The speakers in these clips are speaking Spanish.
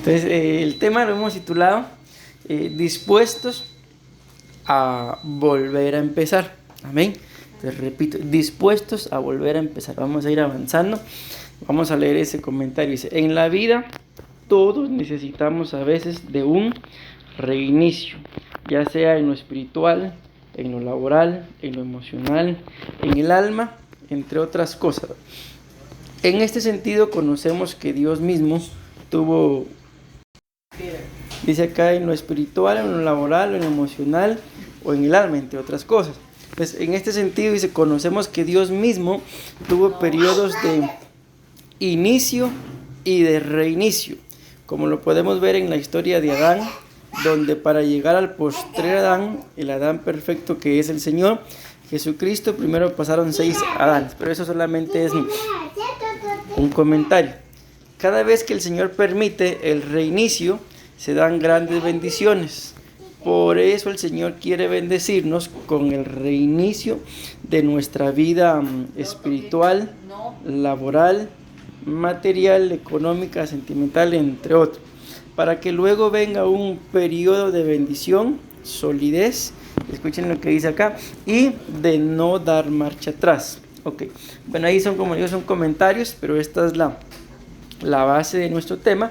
Entonces, el tema lo hemos titulado dispuestos a volver a empezar. Amén. Entonces, repito, dispuestos a volver a empezar. Vamos a ir avanzando. Vamos a leer ese comentario. Dice, en la vida todos necesitamos a veces de un reinicio, ya sea en lo espiritual, en lo laboral, en lo emocional, en el alma, entre otras cosas. En este sentido conocemos que Dios mismo tuvo, dice acá, en lo espiritual, en lo laboral, en lo emocional o en el alma, entre otras cosas. Pues en este sentido dice, conocemos que Dios mismo tuvo periodos de inicio y de reinicio, como lo podemos ver en la historia de Adán, donde para llegar al postrer Adán, el Adán perfecto que es el Señor Jesucristo, primero pasaron 6 Adanes, pero eso solamente es un comentario. Cada vez que el Señor permite el reinicio, se dan grandes bendiciones. Por eso el Señor quiere bendecirnos con el reinicio de nuestra vida espiritual, laboral, material, económica, sentimental, entre otros, para que luego venga un periodo de bendición, solidez, escuchen lo que dice acá, y de no dar marcha atrás. Ok, bueno, ahí son, como digo, son comentarios, pero esta es la base de nuestro tema.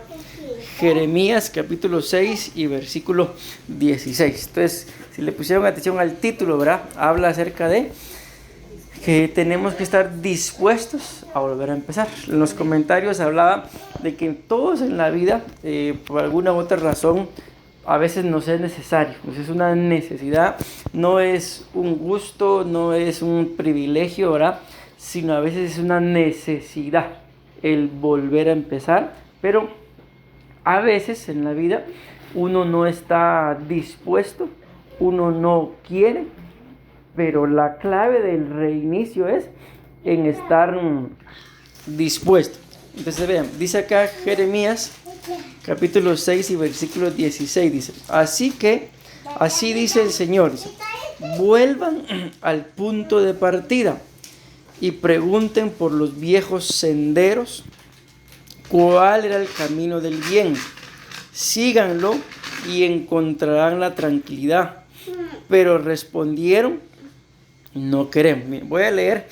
Jeremías capítulo 6 y versículo 16. Entonces, si le pusieron atención al título, ¿verdad? Habla acerca de que tenemos que estar dispuestos a volver a empezar. En los comentarios hablaba de que todos en la vida, por alguna u otra razón, a veces nos es necesario, nos es una necesidad, no es un gusto, no es un privilegio, ¿verdad? Sino a veces es una necesidad el volver a empezar, pero a veces en la vida uno no está dispuesto, uno no quiere, pero la clave del reinicio es en estar dispuesto. Entonces vean, dice acá Jeremías capítulo 6 y versículo 16, dice, así dice el Señor, dice, vuelvan al punto de partida y pregunten por los viejos senderos cuál era el camino del bien. Síganlo y encontrarán la tranquilidad. Pero respondieron, no queremos. Miren, voy a leer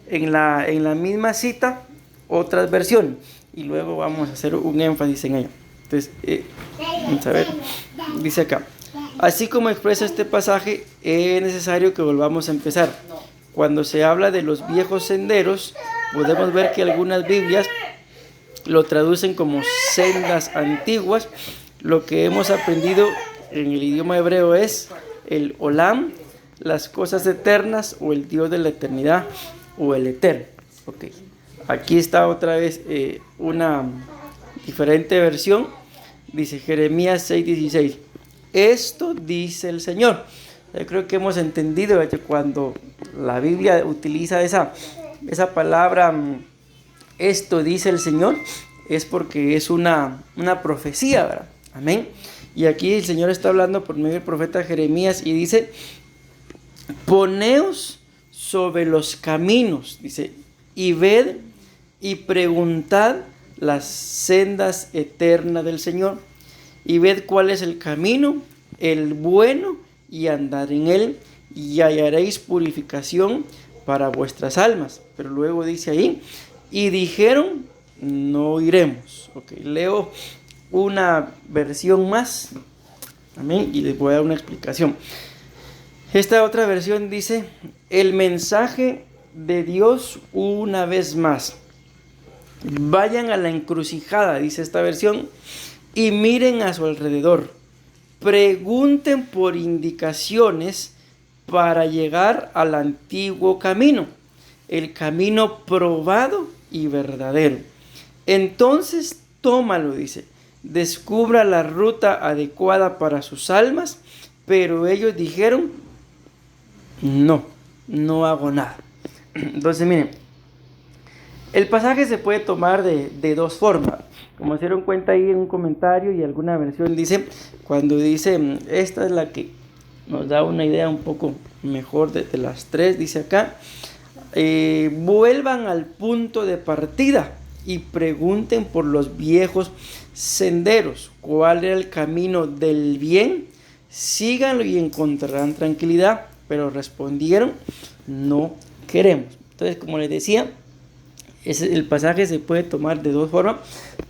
en la misma cita otras versiones y luego vamos a hacer un énfasis en ella. Entonces, vamos a ver, dice acá, así como expresa este pasaje, es necesario que volvamos a empezar. Cuando se habla de los viejos senderos, podemos ver que algunas Biblias lo traducen como sendas antiguas. Lo que hemos aprendido en el idioma hebreo es el Olam, las cosas eternas, o el Dios de la eternidad, o el eterno. Okay. Aquí está otra vez una diferente versión. Dice Jeremías 6:16. Esto dice el Señor. Yo creo que hemos entendido que cuando la Biblia utiliza esa palabra, esto dice el Señor, es porque es una profecía, ¿verdad? Amén. Y aquí el Señor está hablando por medio del profeta Jeremías y dice, poneos sobre los caminos, dice, y ved y preguntad las sendas eternas del Señor, y ved cuál es el camino, el bueno, y andad en él, y hallaréis purificación para vuestras almas. Pero luego dice ahí, y dijeron, no iremos. Okay, leo una versión más, amén, y les voy a dar una explicación. Esta otra versión dice, el mensaje de Dios una vez más. Vayan a la encrucijada, dice esta versión, y miren a su alrededor. Pregunten por indicaciones para llegar al antiguo camino, el camino probado y verdadero. Entonces tómalo, dice, descubra la ruta adecuada para sus almas, pero ellos dijeron, no hago nada. Entonces miren, el pasaje se puede tomar de dos formas. Como se dieron cuenta ahí en un comentario y alguna versión dice, cuando dice, esta es la que nos da una idea un poco mejor de las tres, dice acá, vuelvan al punto de partida y pregunten por los viejos senderos, cuál era el camino del bien, síganlo y encontrarán tranquilidad. Pero respondieron, no queremos. Entonces, como les decía, el pasaje se puede tomar de dos formas,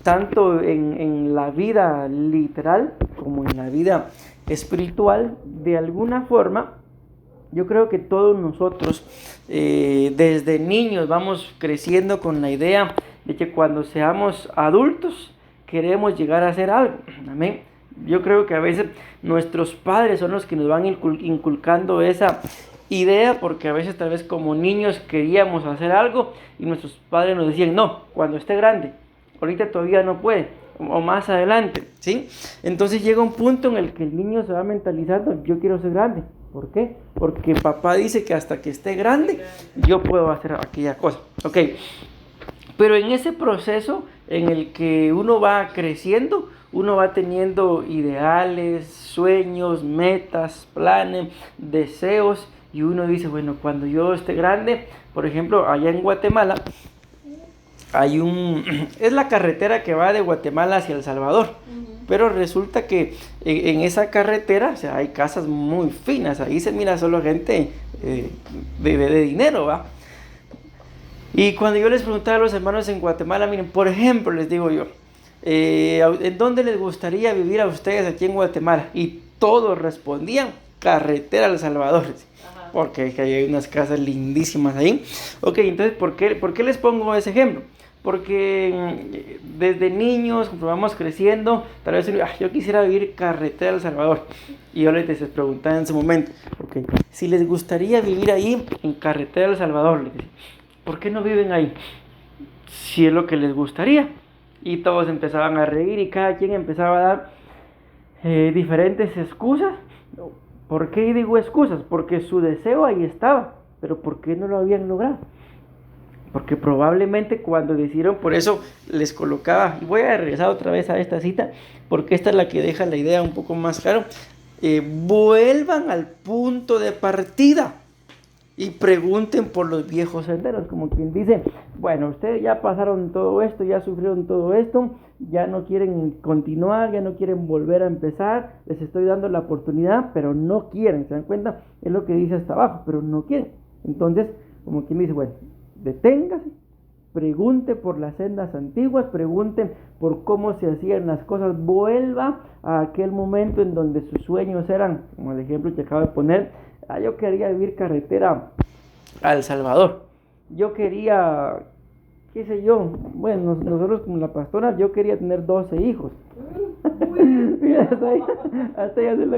tanto en la vida literal como en la vida espiritual. De alguna forma, yo creo que todos nosotros desde niños vamos creciendo con la idea de que cuando seamos adultos queremos llegar a hacer algo. Amén. Yo creo que a veces nuestros padres son los que nos van inculcando esa idea, porque a veces tal vez como niños queríamos hacer algo y nuestros padres nos decían, no, cuando esté grande, ahorita todavía no puede, o más adelante, ¿sí? Entonces llega un punto en el que el niño se va mentalizando, yo quiero ser grande. ¿Por qué? Porque papá dice que hasta que esté grande yo puedo hacer aquella cosa. Ok, pero en ese proceso en el que uno va creciendo, uno va teniendo ideales, sueños, metas, planes, deseos, y uno dice, bueno, cuando yo esté grande, por ejemplo, allá en Guatemala, es la carretera que va de Guatemala hacia El Salvador, pero resulta que en esa carretera, o sea, hay casas muy finas, ahí se mira solo gente de dinero, ¿va? Y cuando yo les preguntaba a los hermanos en Guatemala, miren, por ejemplo, les digo yo, ¿en dónde les gustaría vivir a ustedes aquí en Guatemala? Y todos respondían, carretera El Salvador, porque hay unas casas lindísimas ahí. Ok, entonces, ¿por qué les pongo ese ejemplo? Porque desde niños, cuando vamos creciendo, tal vez yo quisiera vivir carretera El Salvador. Y yo les preguntaba en ese momento, okay, si les gustaría vivir ahí en carretera El Salvador, les decía, ¿por qué no viven ahí? Si es lo que les gustaría. Y todos empezaban a reír y cada quien empezaba a dar diferentes excusas. ¿Por qué digo excusas? Porque su deseo ahí estaba, pero ¿por qué no lo habían logrado? Porque probablemente cuando decidieron, por eso les colocaba, y voy a regresar otra vez a esta cita, porque esta es la que deja la idea un poco más claro, vuelvan al punto de partida y pregunten por los viejos senderos, como quien dice, bueno, ustedes ya pasaron todo esto, ya sufrieron todo esto, ya no quieren continuar, ya no quieren volver a empezar, les estoy dando la oportunidad, pero no quieren, ¿se dan cuenta? Es lo que dice hasta abajo, pero no quieren. Entonces, como quien dice, bueno, deténgase, pregunte por las sendas antiguas, pregunten por cómo se hacían las cosas, vuelva a aquel momento en donde sus sueños eran, como el ejemplo que acabo de poner, yo quería vivir carretera a El Salvador, yo quería, qué sé yo, bueno, nosotros como la pastora, yo quería tener 12 hijos. Mira, hasta ya se lo...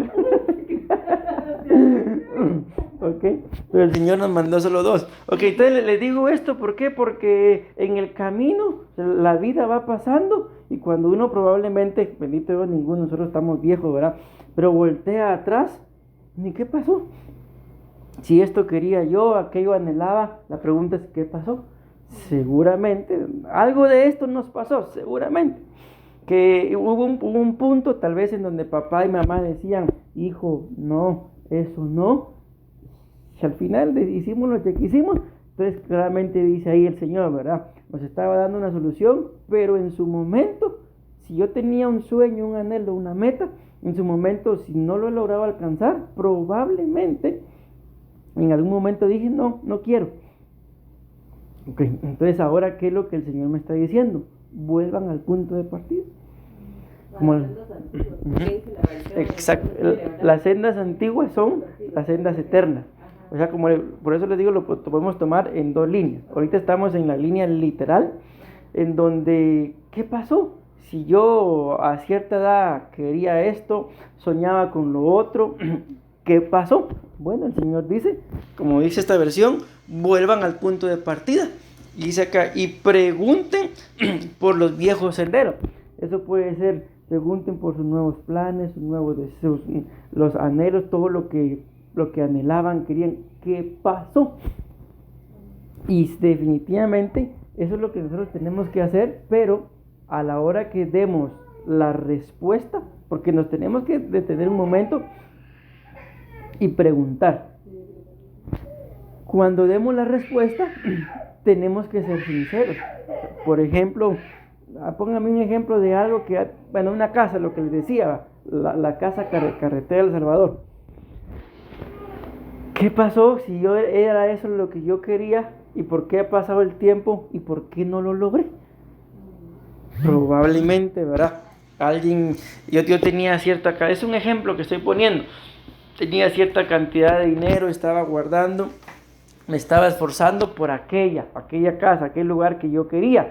Ok, pero el Señor nos mandó solo 2. Ok, entonces les digo esto, ¿por qué? Porque en el camino la vida va pasando y cuando uno probablemente, bendito Dios, ninguno de nosotros estamos viejos, ¿verdad? Pero voltea atrás, ¿ni qué pasó? Si esto quería yo, aquello anhelaba, la pregunta es, ¿qué pasó? Seguramente, algo de esto nos pasó, seguramente. Que hubo un punto tal vez en donde papá y mamá decían, hijo, no, eso no. Si al final hicimos lo que quisimos, entonces claramente dice ahí el Señor, ¿verdad? Nos estaba dando una solución, pero en su momento, si yo tenía un sueño, un anhelo, una meta, en su momento, si no lo lograba alcanzar, probablemente en algún momento dije, no quiero. Ok, entonces ahora, ¿qué es lo que el Señor me está diciendo? Vuelvan al punto de partida. Exacto, las sendas antiguas son las sendas eternas. O sea, por eso les digo, lo podemos tomar en 2 líneas. Ahorita estamos en la línea literal, en donde, ¿qué pasó? Si yo a cierta edad quería esto, soñaba con lo otro, ¿qué pasó? Bueno, el Señor dice, como dice esta versión, vuelvan al punto de partida. Y dice acá, y pregunten por los viejos senderos. Eso puede ser, pregunten por sus nuevos planes, sus nuevos deseos, los anhelos, todo lo que anhelaban, querían. ¿Qué pasó? Y definitivamente eso es lo que nosotros tenemos que hacer, pero a la hora que demos la respuesta, porque nos tenemos que detener un momento y preguntar. Cuando demos la respuesta, tenemos que ser sinceros. Por ejemplo, póngame un ejemplo de algo que, bueno, una casa, lo que les decía, la casa carretera del Salvador. ¿Qué pasó si yo era eso lo que yo quería? ¿Y por qué ha pasado el tiempo? ¿Y por qué no lo logré? Probablemente, ¿verdad? Yo tenía cierta, es un ejemplo que estoy poniendo, tenía cierta cantidad de dinero, estaba guardando, me estaba esforzando por aquella casa, aquel lugar que yo quería,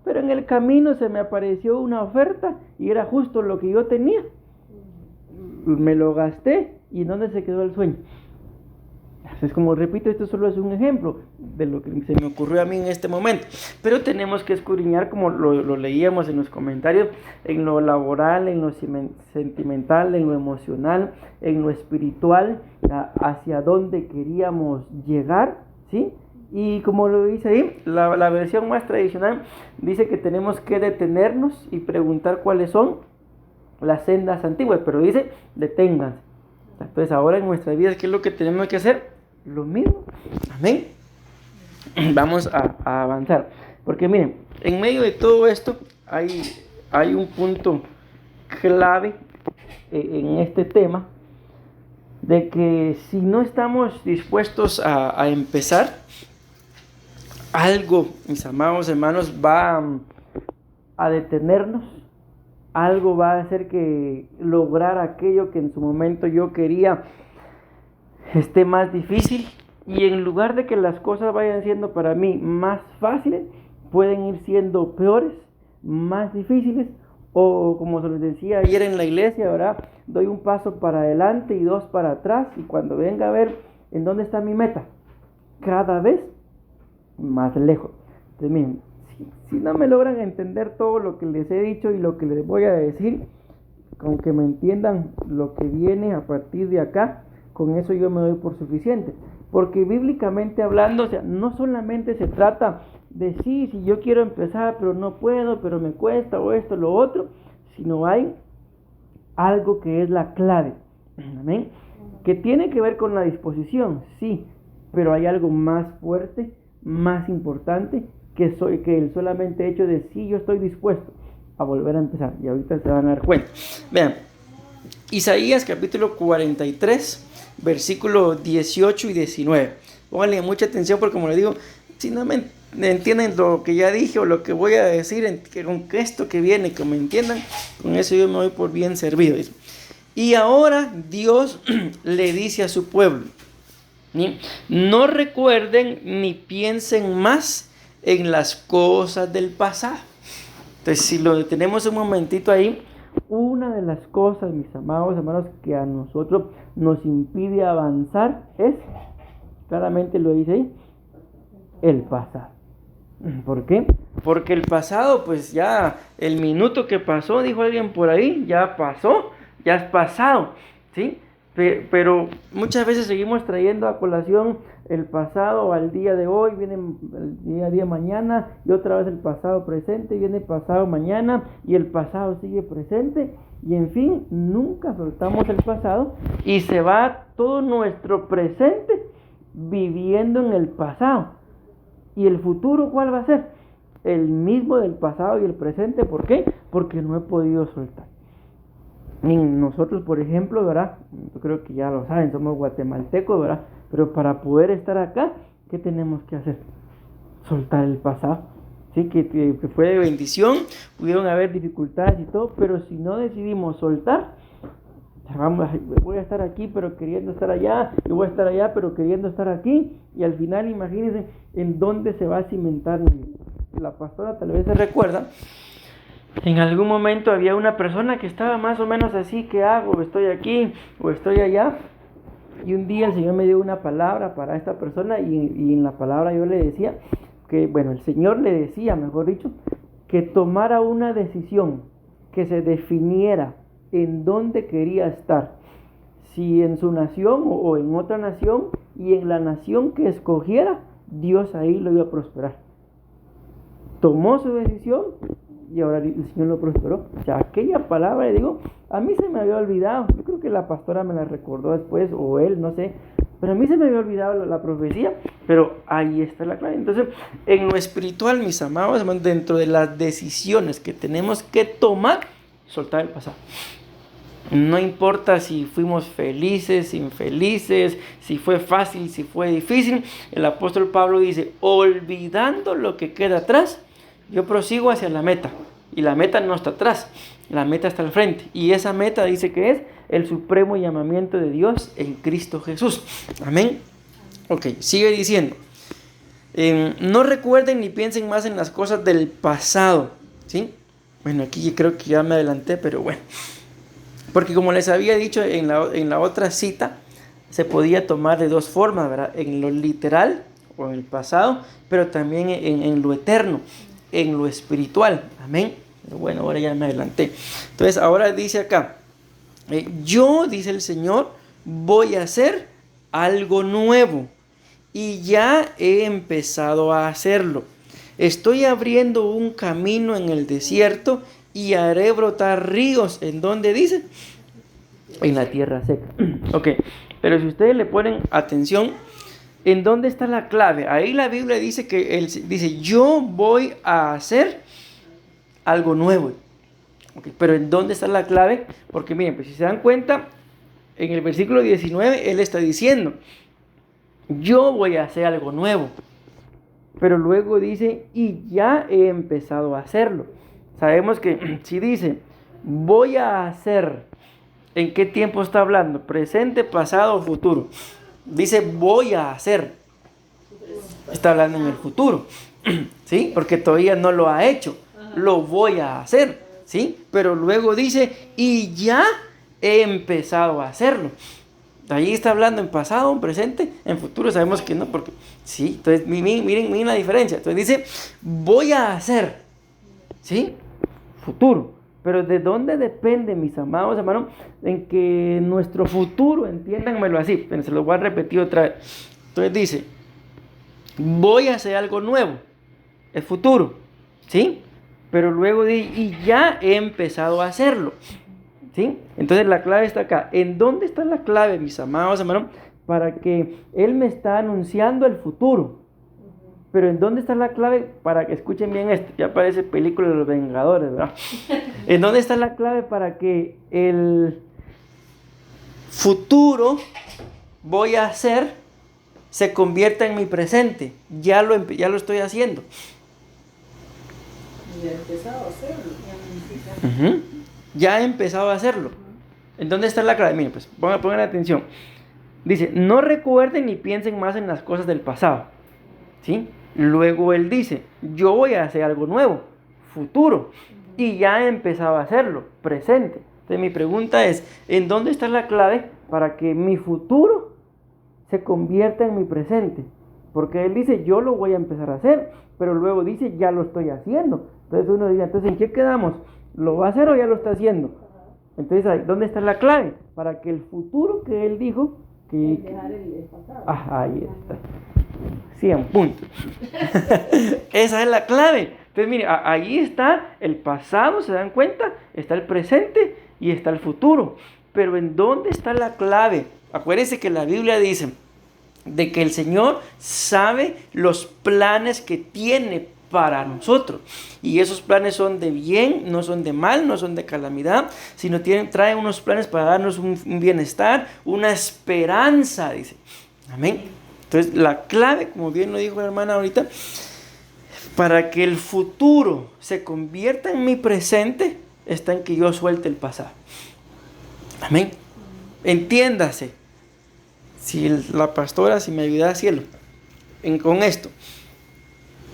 pero en el camino se me apareció una oferta y era justo lo que yo tenía, me lo gasté y ¿dónde se quedó el sueño? Es como repito, esto solo es un ejemplo de lo que se me ocurrió a mí en este momento, pero tenemos que escudriñar, como lo leíamos en los comentarios, en lo laboral, en lo sentimental, en lo emocional, en lo espiritual, hacia dónde queríamos llegar, ¿sí? Y como lo dice ahí, la versión más tradicional dice que tenemos que detenernos y preguntar cuáles son las sendas antiguas, pero dice, deténganse. Entonces ahora en nuestras vidas, ¿qué es lo que tenemos que hacer? Lo mismo. Amén. Vamos a avanzar. Porque miren, en medio de todo esto hay un punto clave en este tema, de que si no estamos dispuestos a empezar, algo, mis amados hermanos, va a detenernos. Algo va a hacer que lograr aquello que en su momento yo quería esté más difícil, y en lugar de que las cosas vayan siendo para mí más fáciles, pueden ir siendo peores, más difíciles, o como se les decía ayer en la iglesia, ¿verdad? Doy un paso para adelante y dos para atrás, y cuando venga a ver en dónde está mi meta, cada vez más lejos. Entonces miren, si no me logran entender todo lo que les he dicho y lo que les voy a decir, con que me entiendan lo que viene a partir de acá, con eso yo me doy por suficiente. Porque bíblicamente hablando, o sea, no solamente se trata de si yo quiero empezar, pero no puedo, pero me cuesta, o esto, lo otro, sino hay algo que es la clave. Amén. Que tiene que ver con la disposición, sí, pero hay algo más fuerte, más importante, que el solamente hecho de sí, yo estoy dispuesto a volver a empezar. Y ahorita se van a dar cuenta. Vean, Isaías capítulo 43, versículos 18 y 19. Pónganle mucha atención, porque como les digo, si no me entienden lo que ya dije o lo que voy a decir, con esto que viene, que me entiendan, con eso yo me doy por bien servido. Y ahora Dios le dice a su pueblo, no recuerden ni piensen más en las cosas del pasado. Entonces, si lo detenemos un momentito ahí, una de las cosas, mis amados hermanos, que a nosotros nos impide avanzar es, claramente lo dice ahí, el pasado. ¿Por qué? Porque el pasado, pues ya el minuto que pasó, dijo alguien por ahí, ya pasó, ya es pasado, ¿sí? Pero muchas veces seguimos trayendo a colación el pasado al día de hoy, viene el día a día mañana, y otra vez el pasado presente, viene el pasado mañana, y el pasado sigue presente, y en fin, nunca soltamos el pasado, y se va todo nuestro presente viviendo en el pasado. ¿Y el futuro cuál va a ser? El mismo del pasado y el presente. ¿Por qué? Porque no he podido soltar. Y nosotros, por ejemplo, ¿verdad? Yo creo que ya lo saben, somos guatemaltecos, ¿verdad? Pero para poder estar acá, ¿qué tenemos que hacer? Soltar el pasado. Sí, que fue de bendición, pudieron haber dificultades y todo, pero si no decidimos soltar, voy a estar aquí pero queriendo estar allá, y voy a estar allá pero queriendo estar aquí, y al final imagínense en dónde se va a cimentar. La pastora tal vez se recuerda, en algún momento había una persona que estaba más o menos así, ¿qué hago? ¿Estoy aquí o estoy allá? Y un día el Señor me dio una palabra para esta persona, y en la palabra yo le decía que, bueno, el Señor le decía, mejor dicho, que tomara una decisión, que se definiera en dónde quería estar, si en su nación o en otra nación, y en la nación que escogiera, Dios ahí lo iba a prosperar. Tomó su decisión y ahora el Señor lo prosperó. O sea, aquella palabra, le digo, a mí se me había olvidado, yo creo que la pastora me la recordó después, o él, no sé, pero a mí se me había olvidado la profecía, Pero ahí está la clave. Entonces, en lo espiritual, mis amados hermanos, dentro de las decisiones que tenemos que tomar, soltar el pasado. No importa si fuimos felices, infelices, si fue fácil, si fue difícil. El apóstol Pablo dice, olvidando lo que queda atrás, yo prosigo hacia la meta. Y la meta no está atrás, la meta está al frente. Y esa meta dice que es el supremo llamamiento de Dios en Cristo Jesús. Amén. Ok, sigue diciendo. No recuerden ni piensen más en las cosas del pasado. ¿Sí? Bueno, aquí creo que ya me adelanté, pero bueno. Porque como les había dicho en la otra cita, se podía tomar de dos formas, ¿verdad? En lo literal o en el pasado, pero también en lo eterno, en lo espiritual. Amén. Pero bueno, ahora ya me adelanté. Entonces ahora dice acá, yo, dice el Señor, voy a hacer algo nuevo y ya he empezado a hacerlo. Estoy abriendo un camino en el desierto y haré brotar ríos. ¿En dónde dice? En la tierra seca. Ok, pero si ustedes le ponen atención, ¿en dónde está la clave? Ahí la Biblia dice que dice, yo voy a hacer algo nuevo. Okay, pero ¿en dónde está la clave? Porque miren, pues si se dan cuenta, en el versículo 19, Él está diciendo, yo voy a hacer algo nuevo. Pero luego dice, y ya he empezado a hacerlo. Sabemos que si dice, voy a hacer, ¿en qué tiempo está hablando? ¿Presente, pasado o futuro? Dice, voy a hacer. Está hablando en el futuro, ¿sí? Porque todavía no lo ha hecho. Lo voy a hacer, ¿sí? Pero luego dice, y ya he empezado a hacerlo. Ahí está hablando en pasado, en presente, en futuro sabemos que no, porque sí, entonces miren la diferencia. Entonces dice, voy a hacer, ¿sí? Futuro. Pero ¿de dónde depende, mis amados hermanos, en que nuestro futuro, entiéndanmelo así, pero se lo voy a repetir otra vez. Entonces dice, voy a hacer algo nuevo, es futuro, ¿sí? Pero luego dice, y ya he empezado a hacerlo. ¿Sí? Entonces la clave está acá. ¿En dónde está la clave, mis amados hermanos? Para que Él me está anunciando el futuro. Pero ¿en dónde está la clave? Para que escuchen bien esto. Ya parece película de los Vengadores, ¿verdad? ¿En dónde está la clave para que el futuro voy a hacer se convierta en mi presente? Ya lo estoy haciendo. Ya he empezado a hacerlo. Ya he empezado a hacerlo. ¿En dónde está la clave? Miren, pues pongan atención. Dice, no recuerden ni piensen más en las cosas del pasado. ¿Sí? Luego Él dice, yo voy a hacer algo nuevo, futuro. Y ya he empezado a hacerlo, presente. Entonces mi pregunta es, ¿en dónde está la clave para que mi futuro se convierta en mi presente? Porque Él dice, yo lo voy a empezar a hacer, pero luego dice, ya lo estoy haciendo. Entonces uno dice, entonces ¿en qué quedamos? ¿Lo va a hacer o ya lo está haciendo? Entonces, ¿dónde está la clave? Para que el futuro que Él dijo... dejar el pasado. Ahí está. 100 puntos. Esa es la clave. Entonces, mire, ahí está el pasado, ¿se dan cuenta? Está el presente y está el futuro. Pero ¿en dónde está la clave? Acuérdense que la Biblia dice de que el Señor sabe los planes que tiene para nosotros, y esos planes son de bien, no son de mal, no son de calamidad, sino traen unos planes para darnos un bienestar, una esperanza, dice. Amén. Entonces la clave, como bien lo dijo la hermana ahorita, para que el futuro se convierta en mi presente, está en que yo suelte el pasado. Amén. Entiéndase, si la pastora, si me ayuda a cielo con esto,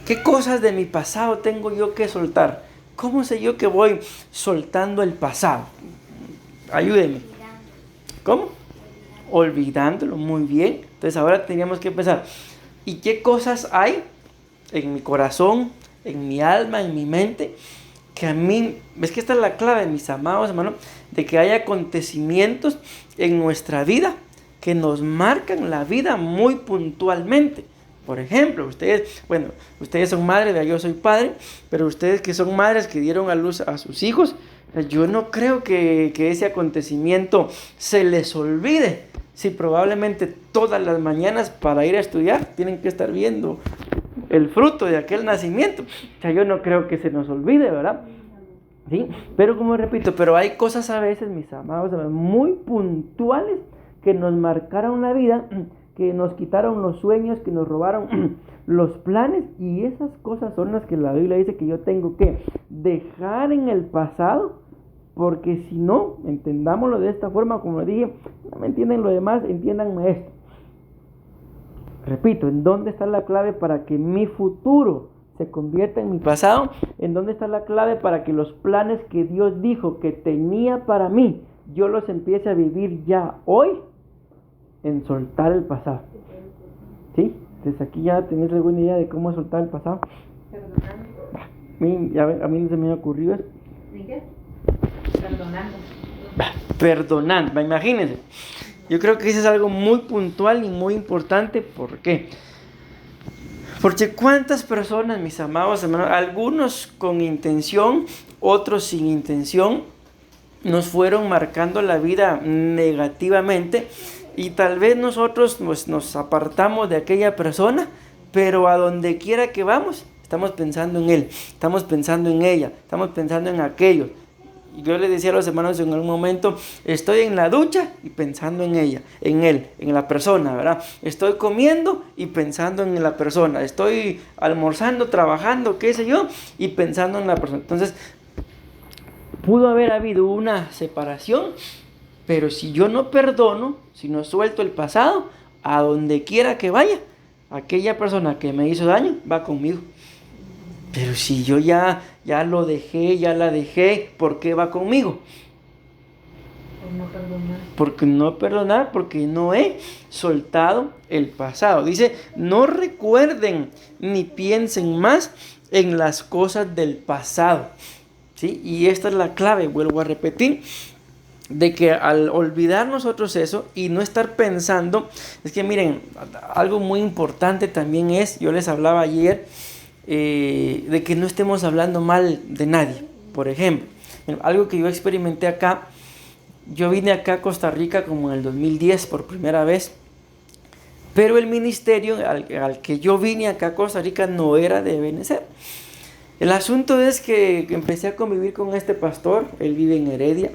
¿qué cosas de mi pasado tengo yo que soltar? ¿Cómo sé yo que voy soltando el pasado? Ayúdenme. ¿Cómo? Olvidándolo, muy bien. Entonces ahora teníamos que empezar. ¿Y qué cosas hay en mi corazón, en mi alma, en mi mente? Que a mí, ves que esta es la clave, mis amados hermanos, de que hay acontecimientos en nuestra vida que nos marcan la vida muy puntualmente. Por ejemplo, ustedes son madres, yo soy padre, pero ustedes que son madres que dieron a luz a sus hijos, yo no creo que ese acontecimiento se les olvide, si probablemente todas las mañanas para ir a estudiar tienen que estar viendo el fruto de aquel nacimiento? O sea, yo no creo que se nos olvide, ¿verdad? ¿Sí? Pero como repito, pero hay cosas a veces, mis amados, muy puntuales que nos marcaron la vida, que nos quitaron los sueños, que nos robaron los planes, y esas cosas son las que la Biblia dice que yo tengo que dejar en el pasado, porque si no, entendámoslo de esta forma, como dije, no me entienden lo demás, entiéndanme esto. Repito, ¿en dónde está la clave para que mi futuro se convierta en mi pasado? ¿En dónde está la clave para que los planes que Dios dijo que tenía para mí, yo los empiece a vivir ya hoy? En soltar el pasado. ¿Sí? Desde aquí ya tenés alguna idea de cómo soltar el pasado. A mí no se me ha ocurrido eso. ¿En qué? Perdonando. Perdonando, imagínense. Yo creo que eso es algo muy puntual y muy importante. ¿Por qué? Porque cuántas personas, mis amados hermanos, algunos con intención, otros sin intención, nos fueron marcando la vida negativamente, y tal vez nosotros pues, nos apartamos de aquella persona, pero a donde quiera que vamos, estamos pensando en él, estamos pensando en ella, estamos pensando en aquello. Y yo le decía a los hermanos en algún momento, estoy en la ducha y pensando en ella, en él, en la persona, ¿verdad? Estoy comiendo y pensando en la persona, estoy almorzando, trabajando, qué sé yo, y pensando en la persona. Entonces, pudo haber habido una separación, pero si yo no perdono, si no suelto el pasado, a donde quiera que vaya, aquella persona que me hizo daño va conmigo. Pero si yo ya lo dejé, ya la dejé, ¿por qué va conmigo? Por no perdonar. Porque no perdonar, porque no he soltado el pasado. Dice, no recuerden ni piensen más en las cosas del pasado. ¿Sí? Y esta es la clave, vuelvo a repetir, de que al olvidar nosotros eso y no estar pensando, es que miren, algo muy importante también es, yo les hablaba ayer, de que no estemos hablando mal de nadie. Por ejemplo, algo que yo experimenté acá, yo vine acá a Costa Rica como en el 2010 por primera vez, pero el ministerio al que yo vine acá a Costa Rica no era de Benecer. El asunto es que empecé a convivir con este pastor, él vive en Heredia,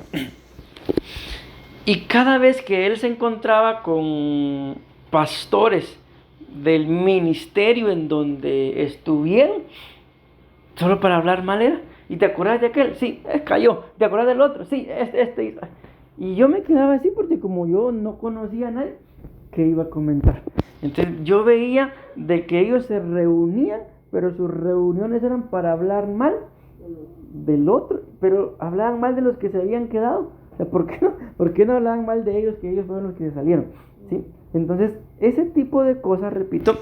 y cada vez que él se encontraba con pastores del ministerio en donde estuvieron, solo para hablar mal era, ¿y te acuerdas de aquel? Sí, cayó. ¿Te acuerdas del otro? Sí, este. Y yo me quedaba así porque como yo no conocía a nadie, ¿qué iba a comentar? Entonces yo veía de que ellos se reunían, pero sus reuniones eran para hablar mal del otro, pero hablaban mal de los que se habían quedado. O sea, ¿por qué no hablaban mal de ellos, que ellos fueron los que se salieron? ¿Sí? Entonces, ese tipo de cosas, repito,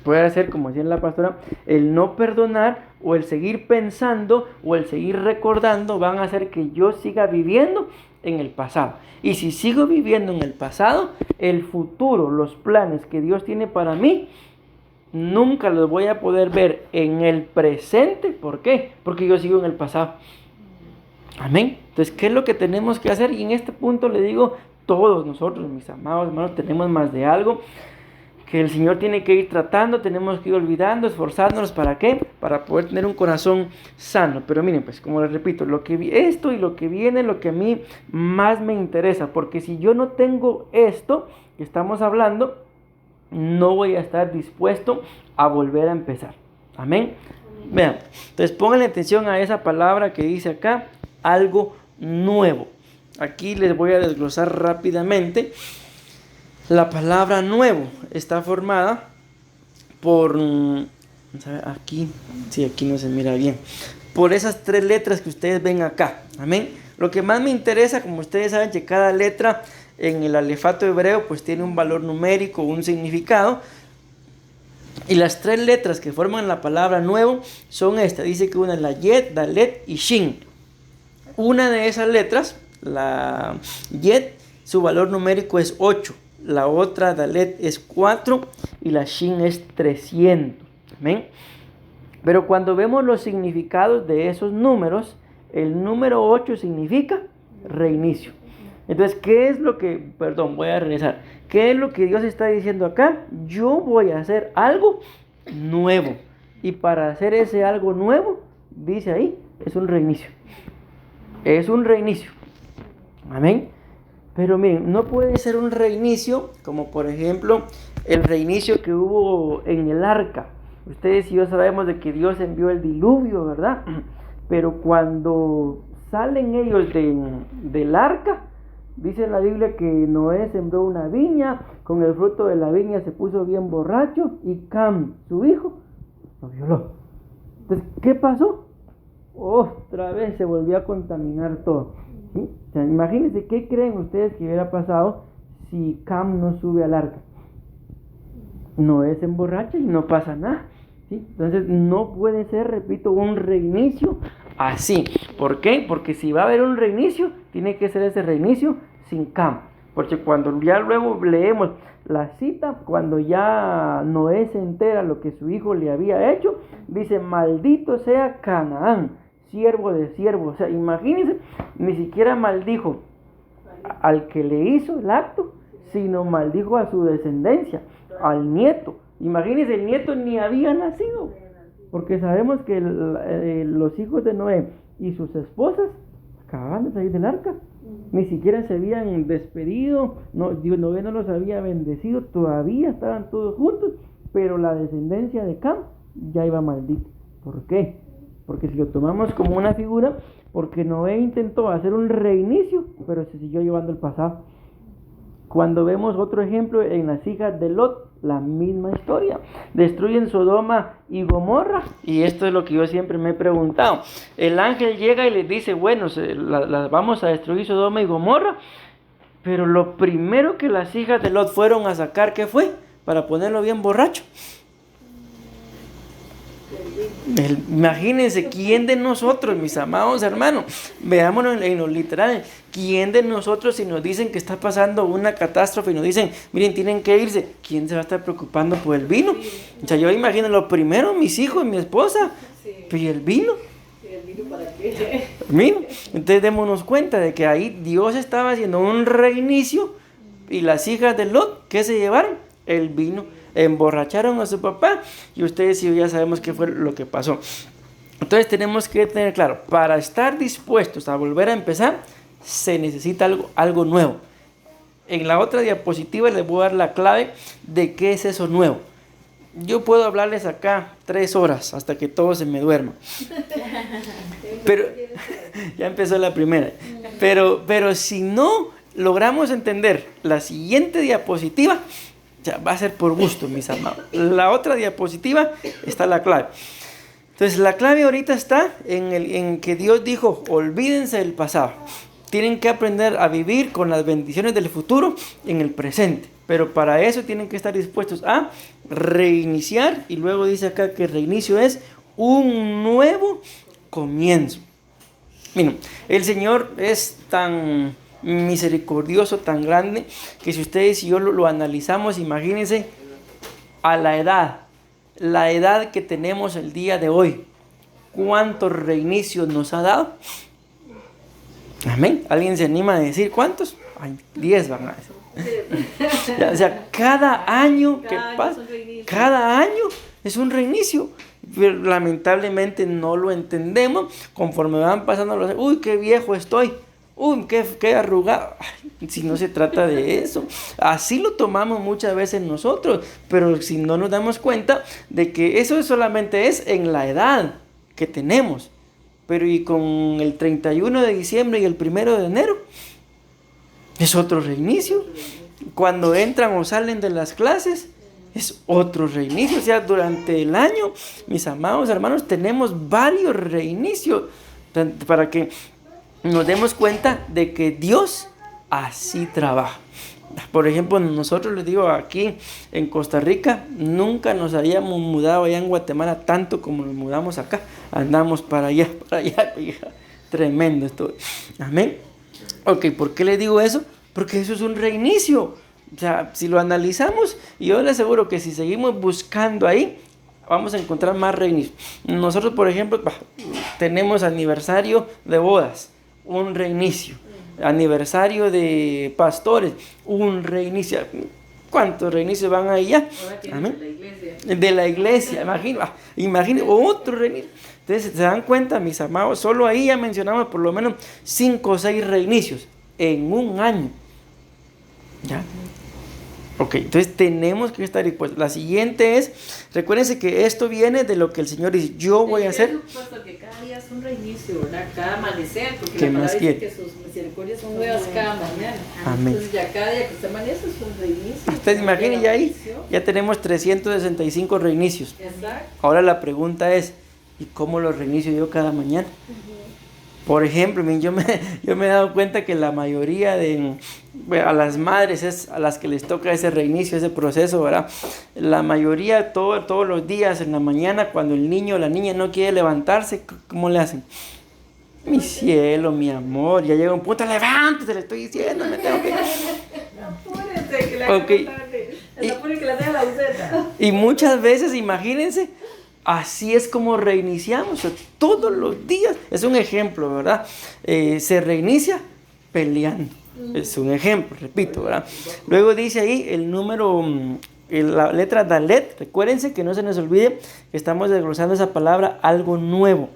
puede ser, como decía la pastora, el no perdonar o el seguir pensando o el seguir recordando van a hacer que yo siga viviendo en el pasado. Y si sigo viviendo en el pasado, el futuro, los planes que Dios tiene para mí, nunca los voy a poder ver en el presente. ¿Por qué? Porque yo sigo en el pasado. Amén. Entonces, ¿qué es lo que tenemos que hacer? Y en este punto le digo, todos nosotros, mis amados hermanos, tenemos más de algo que el Señor tiene que ir tratando, tenemos que ir olvidando, esforzándonos. ¿Para qué? Para poder tener un corazón sano. Pero miren, pues, como les repito, esto y lo que viene, lo que a mí más me interesa, porque si yo no tengo esto que estamos hablando, no voy a estar dispuesto a volver a empezar. Amén. Vean, entonces pónganle atención a esa palabra que dice acá, algo nuevo. Aquí les voy a desglosar rápidamente. La palabra nuevo está formada por, aquí no se mira bien, por esas 3 letras que ustedes ven acá. Amén. Lo que más me interesa, como ustedes saben, que cada letra en el alefato hebreo pues tiene un valor numérico, un significado. Y las 3 letras que forman la palabra nuevo son estas. Dice que una es la Yet, Dalet y Shin. Una de esas letras, la Yet, su valor numérico es 8. La otra, Dalet, es 4 y la Shin es 300. ¿Amén? Pero cuando vemos los significados de esos números, el número 8 significa reinicio. Entonces, ¿qué es lo que, perdón, voy a regresar? ¿Qué es lo que Dios está diciendo acá? Yo voy a hacer algo nuevo. Y para hacer ese algo nuevo, dice ahí, es un reinicio. Es un reinicio. Amén. Pero miren, no puede ser un reinicio como por ejemplo el reinicio que hubo en el arca. Ustedes y yo sabemos de que Dios envió el diluvio, ¿verdad? Pero cuando salen ellos del arca, dice la Biblia que Noé sembró una viña, con el fruto de la viña se puso bien borracho y Cam, su hijo, lo violó. Entonces, ¿qué pasó? Otra vez se volvió a contaminar todo. ¿Sí? O sea, imagínense qué creen ustedes que hubiera pasado si Cam no sube al arca. Noé se emborracha y no pasa nada. ¿Sí? Entonces no puede ser, repito, un reinicio así. ¿Por qué? Porque si va a haber un reinicio, tiene que ser ese reinicio sin Cam. Porque cuando ya luego leemos la cita, cuando ya Noé se entera lo que su hijo le había hecho, dice: maldito sea Canaán, siervo de siervos. O sea, imagínense, ni siquiera maldijo al que le hizo el acto, sino maldijo a su descendencia, al nieto. Imagínense, el nieto ni había nacido, porque sabemos que los hijos de Noé y sus esposas acababan de salir del arca. Ni siquiera se habían despedido, Noé no los había bendecido, todavía estaban todos juntos, pero la descendencia de Cam ya iba maldita. ¿Por qué? Porque si lo tomamos como una figura, porque Noé intentó hacer un reinicio, pero se siguió llevando el pasado. Cuando vemos otro ejemplo en las hijas de Lot, la misma historia. Destruyen Sodoma y Gomorra, y esto es lo que yo siempre me he preguntado. El ángel llega y les dice: bueno, vamos a destruir Sodoma y Gomorra, pero lo primero que las hijas de Lot fueron a sacar, ¿qué fue? Para ponerlo bien borracho. Imagínense, ¿quién de nosotros, mis amados hermanos? Veámonos en lo literal. ¿Quién de nosotros, si nos dicen que está pasando una catástrofe y nos dicen: miren, tienen que irse, quién se va a estar preocupando por el vino? O sea, yo imagino lo primero, mis hijos, mi esposa, ¿y el vino? ¿Y el vino para qué? Vino. Entonces démonos cuenta de que ahí Dios estaba haciendo un reinicio, y las hijas de Lot, ¿qué se llevaron? El vino. Emborracharon a su papá, y ustedes y yo ya sabemos qué fue lo que pasó. Entonces tenemos que tener claro, para estar dispuestos a volver a empezar, se necesita algo nuevo. En la otra diapositiva les voy a dar la clave de qué es eso nuevo. Yo puedo hablarles acá 3 horas hasta que todo se me duerma. Pero ya empezó la primera. Pero si no logramos entender la siguiente diapositiva, ya va a ser por gusto, mis amados. La otra diapositiva está la clave. Entonces la clave ahorita está en que Dios dijo: olvídense del pasado. Tienen que aprender a vivir con las bendiciones del futuro en el presente. Pero para eso tienen que estar dispuestos a reiniciar. Y luego dice acá que el reinicio es un nuevo comienzo. Miren, el Señor es tan misericordioso, tan grande, que si ustedes y yo lo analizamos, imagínense a la edad que tenemos el día de hoy, cuántos reinicios nos ha dado. Amén. ¿Alguien se anima a decir cuántos? Ay, 10 van a decir. O sea, cada año que pasa, cada año es un reinicio. Pero lamentablemente no lo entendemos. Conforme van pasando los años, uy, qué viejo estoy. Uy, qué arrugado. Ay, si no se trata de eso. Así lo tomamos muchas veces nosotros, pero si no nos damos cuenta de que eso solamente es en la edad que tenemos. Pero y con el 31 de diciembre y el 1 de enero, es otro reinicio. Cuando entran o salen de las clases, es otro reinicio. O sea, durante el año, mis amados hermanos, tenemos varios reinicios para que nos demos cuenta de que Dios así trabaja. Por ejemplo, nosotros, les digo, aquí en Costa Rica nunca nos habíamos mudado allá en Guatemala tanto como nos mudamos acá. Andamos para allá, tremendo esto. Amén. Ok, ¿por qué les digo eso? Porque eso es un reinicio. O sea, si lo analizamos, yo les aseguro que si seguimos buscando ahí, vamos a encontrar más reinicios. Nosotros, por ejemplo, tenemos aniversario de bodas, un reinicio. aniversario de pastores, un reinicio. ¿Cuántos reinicios van ahí ya? Ahora tiene Amén. de la iglesia. De la iglesia, imagínate, otro reinicio. Entonces, ¿se dan cuenta, mis amados? Solo ahí ya mencionamos por lo menos 5 o 6 reinicios en un año. ¿Ya? Ok, entonces tenemos que estar dispuestos. La siguiente es, recuérdense que esto viene de lo que el Señor dice, yo voy a hacer. Puesto que cada día es un reinicio, ¿verdad? Cada amanecer, porque ¿Qué la más palabra dice quiere? que sus misericordias son nuevas cada mañana. Amén. Entonces ya cada día que usted amanece es un reinicio. Ustedes imaginen, ya ahí ya tenemos 365 reinicios. Exacto. Ahora la pregunta es, ¿y cómo los reinicio yo cada mañana? Por ejemplo, yo me he dado cuenta que la mayoría a las madres es a las que les toca ese reinicio, ese proceso, ¿verdad? La mayoría todos los días en la mañana, cuando el niño o la niña no quiere levantarse, ¿cómo le hacen? Mi cielo, mi amor, ya llega un punto, levántate, le estoy diciendo, me tengo que... Apúrense, que la Okay. apúrense que la tenga la buceta. Y muchas veces, imagínense, así es como reiniciamos, o sea, todos los días. Es un ejemplo, ¿verdad? Se reinicia peleando. Es un ejemplo, repito, ¿verdad? Luego dice ahí el número, la letra Dalet. Recuérdense que no se nos olvide que estamos desglosando esa palabra, algo nuevo.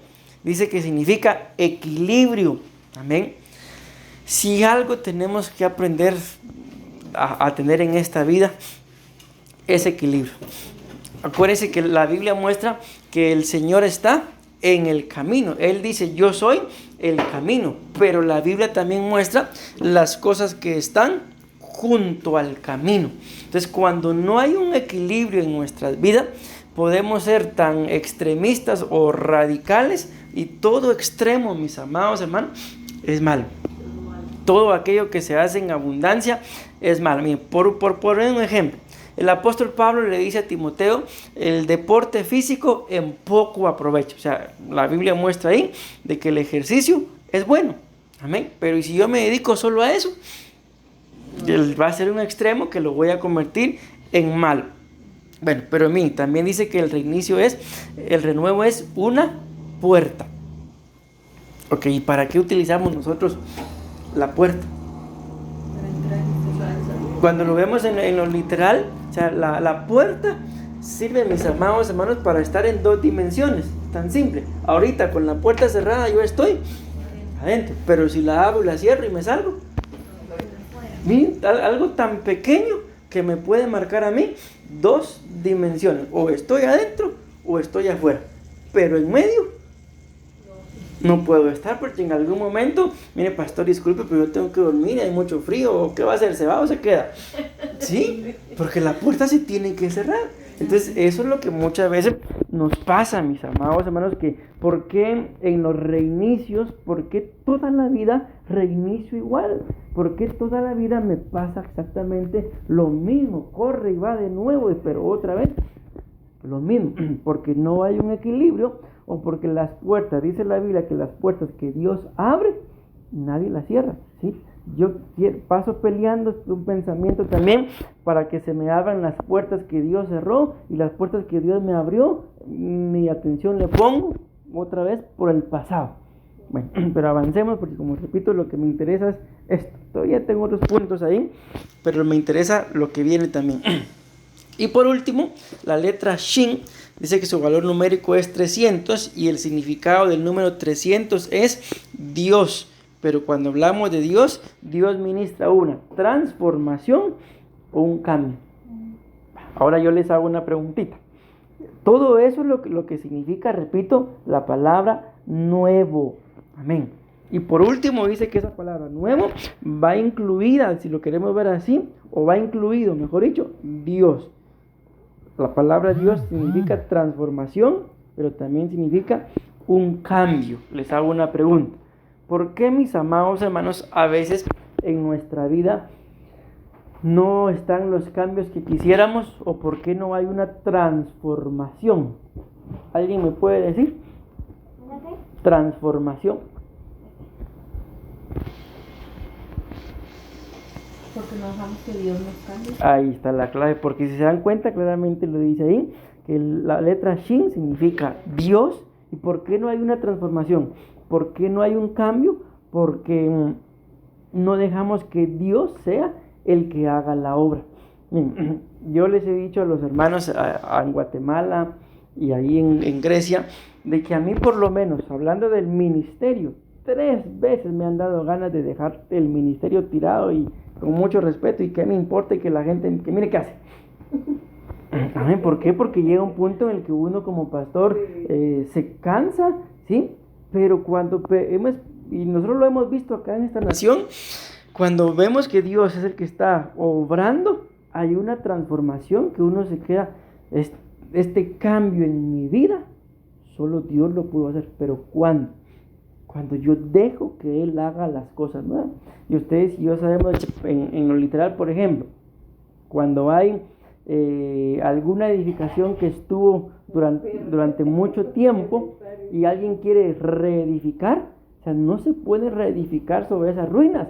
Dice que significa equilibrio. Amén. Si algo tenemos que aprender a tener en esta vida, es equilibrio. Acuérdense que la Biblia muestra que el Señor está en el camino. Él dice, yo soy el camino. Pero la Biblia también muestra las cosas que están junto al camino. Entonces, cuando no hay un equilibrio en nuestras vidas, podemos ser tan extremistas o radicales, y todo extremo, mis amados hermanos, es malo. Todo aquello que se hace en abundancia es malo. Miren, por poner un ejemplo, el apóstol Pablo le dice a Timoteo, el deporte físico en poco aprovecha. O sea, la Biblia muestra ahí de que el ejercicio es bueno. Amén. Pero ¿y si yo me dedico solo a eso? Va a ser un extremo que lo voy a convertir en malo. Bueno, pero a mí también dice que el renuevo es una puerta. Ok, ¿y para qué utilizamos nosotros la puerta? Cuando lo vemos en lo literal, o sea, la puerta sirve, mis amados hermanos, para estar en 2 dimensiones. Tan simple. Ahorita con la puerta cerrada yo estoy adentro, pero si la abro y la cierro y me salgo, miren, algo tan pequeño que me puede marcar a mí 2 dimensiones. O estoy adentro o estoy afuera. Pero en medio no puedo estar, porque en algún momento, mire, pastor, disculpe, pero yo tengo que dormir, hay mucho frío, ¿o qué va a hacer? ¿Se va o se queda? Sí, porque la puerta se tiene que cerrar. Entonces, eso es lo que muchas veces nos pasa, mis amados hermanos, que ¿por qué en los reinicios, por qué toda la vida reinicio igual? ¿Por qué toda la vida me pasa exactamente lo mismo? Corre y va de nuevo, pero otra vez lo mismo, porque no hay un equilibrio, o porque las puertas, dice la Biblia que las puertas que Dios abre, nadie las cierra, ¿sí? Yo paso peleando un pensamiento también para que se me abran las puertas que Dios cerró, y las puertas que Dios me abrió, mi atención le pongo otra vez por el pasado. Bueno, pero avancemos, porque como repito, lo que me interesa es esto. Todavía tengo otros puntos ahí, pero me interesa lo que viene también. Y por último, la letra Shin dice que su valor numérico es 300, y el significado del número 300 es Dios. Pero cuando hablamos de Dios, Dios ministra una transformación o un cambio. Ahora yo les hago una preguntita. Todo eso es lo que significa, repito, la palabra nuevo. Amén. Y por último dice que esa palabra nuevo va incluida, si lo queremos ver así, o va incluido, mejor dicho, Dios. La palabra Dios significa transformación, pero también significa un cambio. Les hago una pregunta. ¿Por qué, mis amados hermanos, a veces en nuestra vida no están los cambios que quisiéramos, o por qué no hay una transformación? ¿Alguien me puede decir? Transformación. Porque no dejamos que Dios nos cambie. Ahí está la clave, porque si se dan cuenta, claramente lo dice ahí, que la letra Shin significa Dios. ¿Y por qué no hay una transformación? ¿Por qué no hay un cambio? Porque no dejamos que Dios sea el que haga la obra. Miren, yo les he dicho a los hermanos en Guatemala y ahí en Grecia, de que a mí por lo menos, hablando del ministerio, 3 veces me han dado ganas de dejar el ministerio tirado y con mucho respeto, y que me importa y que la gente, que mire qué hace. Amén. ¿Por qué? Porque llega un punto en el que uno como pastor se cansa, ¿sí? Pero cuando y nosotros lo hemos visto acá en esta nación, cuando vemos que Dios es el que está obrando, hay una transformación que uno se queda, este cambio en mi vida, solo Dios lo pudo hacer. Pero ¿cuándo? Cuando yo dejo que Él haga las cosas nuevas. Y ustedes y yo sabemos en lo literal, por ejemplo, cuando hay alguna edificación que estuvo durante mucho tiempo y alguien quiere reedificar, o sea, no se puede reedificar sobre esas ruinas.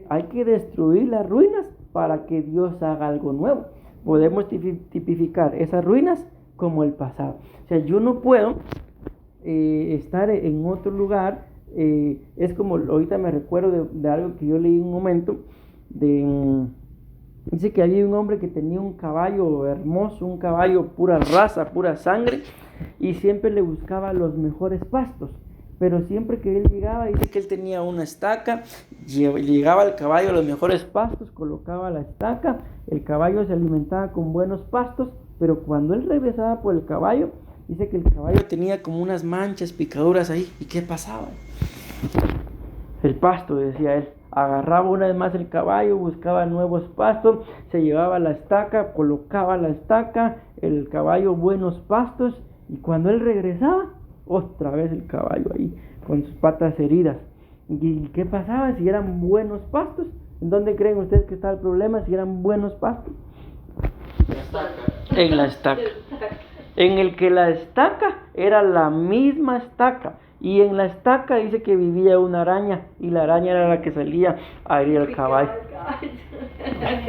Hay que destruir las ruinas para que Dios haga algo nuevo. Podemos tipificar esas ruinas como el pasado. O sea, yo no puedo estar en otro lugar. Es como, ahorita me recuerdo de algo que yo leí un momento, dice que había un hombre que tenía un caballo hermoso, un caballo pura raza, pura sangre, y siempre le buscaba los mejores pastos. Pero siempre que él llegaba, dice que él tenía una estaca, llegaba al caballo a los mejores pastos, colocaba la estaca, el caballo se alimentaba con buenos pastos, pero cuando él regresaba por el caballo, dice que el caballo tenía como unas manchas, picaduras ahí. ¿Y qué pasaba? El pasto, decía él. Agarraba una vez más el caballo, buscaba nuevos pastos, se llevaba la estaca, colocaba la estaca, el caballo buenos pastos, y cuando él regresaba, otra vez el caballo ahí, con sus patas heridas. ¿Y qué pasaba? Si eran buenos pastos, ¿en dónde creen ustedes que está el problema? Si eran buenos pastos. En la estaca. En el que la estaca era la misma estaca, y en la estaca dice que vivía una araña, y la araña era la que salía a herir al caballo.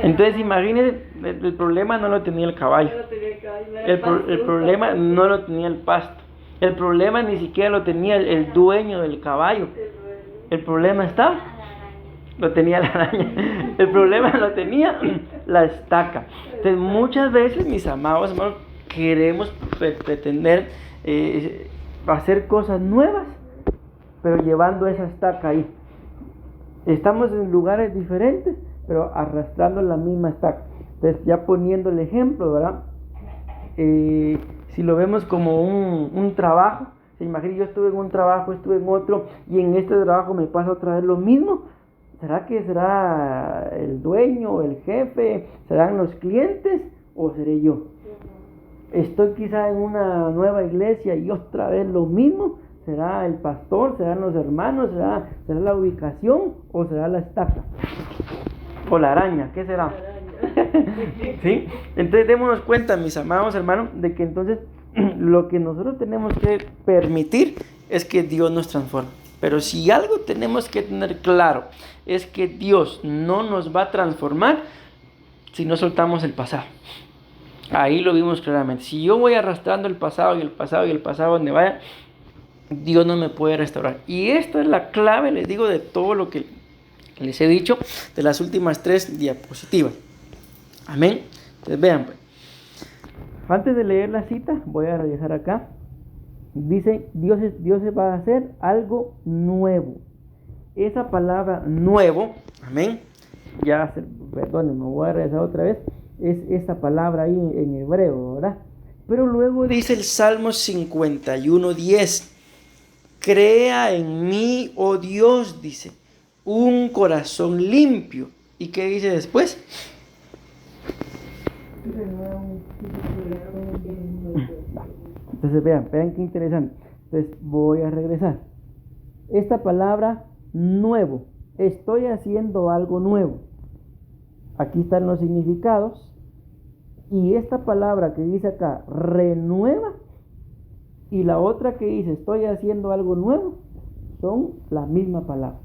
Entonces imagínense, el problema no lo tenía el caballo, el problema no lo tenía el pasto, el problema ni siquiera lo tenía el dueño del caballo, el problema lo tenía la araña, el problema lo tenía la estaca. Entonces muchas veces, mis amados hermanos, queremos pretender hacer cosas nuevas, pero llevando esa estaca ahí. Estamos en lugares diferentes, pero arrastrando la misma estaca. Entonces, ya poniendo el ejemplo, ¿verdad? Si lo vemos como un trabajo, se imagina, yo estuve en un trabajo, estuve en otro, y en este trabajo me pasa otra vez lo mismo. ¿Será que será el dueño, el jefe, serán los clientes, o seré yo? Estoy quizá en una nueva iglesia y otra vez lo mismo. ¿Será el pastor? ¿Serán los hermanos? ¿Será la ubicación? ¿O será la estaca? ¿O la araña? ¿Qué será? ¿Sí? Entonces démonos cuenta, mis amados hermanos, de que entonces lo que nosotros tenemos que permitir es que Dios nos transforme. Pero si algo tenemos que tener claro, es que Dios no nos va a transformar si no soltamos el pasado. Ahí lo vimos claramente. Si yo voy arrastrando el pasado y el pasado y el pasado donde vaya, Dios no me puede restaurar. Y esta es la clave, les digo, de todo lo que les he dicho, de las últimas 3 diapositivas. Amén. Entonces vean, pues. Antes de leer la cita, voy a regresar acá. Dice, Dios va a hacer algo nuevo. Esa palabra nuevo, amén. Perdón, me voy a regresar otra vez. Es esta palabra ahí en hebreo, ¿verdad? Pero luego dice el Salmo 51:10. Crea en mí, oh Dios, dice, un corazón limpio. ¿Y qué dice después? Entonces vean qué interesante. Entonces voy a regresar. Esta palabra nuevo, estoy haciendo algo nuevo. Aquí están los significados. Y esta palabra que dice acá, renueva, y la otra que dice, estoy haciendo algo nuevo, son la misma palabra.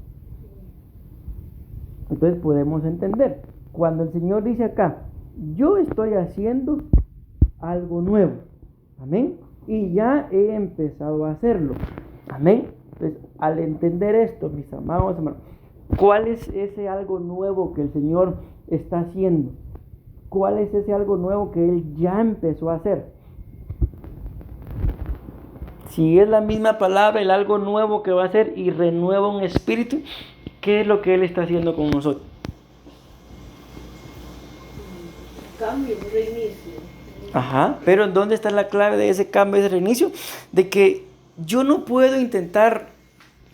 Entonces podemos entender, cuando el Señor dice acá, yo estoy haciendo algo nuevo, amén, y ya he empezado a hacerlo, amén. Entonces, al entender esto, mis amados hermanos, ¿Cuál es ese algo nuevo que el Señor está haciendo? ¿Cuál es ese algo nuevo que Él ya empezó a hacer? Si es la misma palabra, el algo nuevo que va a hacer y renueva un espíritu, ¿qué es lo que Él está haciendo con nosotros? Cambio, un reinicio. Ajá, pero ¿dónde está la clave de ese cambio, de ese reinicio? De que yo no puedo intentar